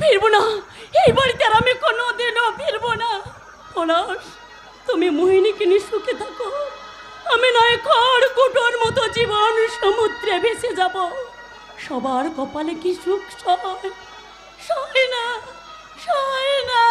ফিরবো না, এই বাড়িতে আর আমি কোনোদিনও ফিরবো না। পলাশ, তুমি মোহিনীকে নিয়ে সুখে থাকো, আমি নয় খড় কুটোর মতো জীবন সমুদ্রে ভেসে যাব। সবার কপালে কি সুখ সয়, সয় না, সয় না।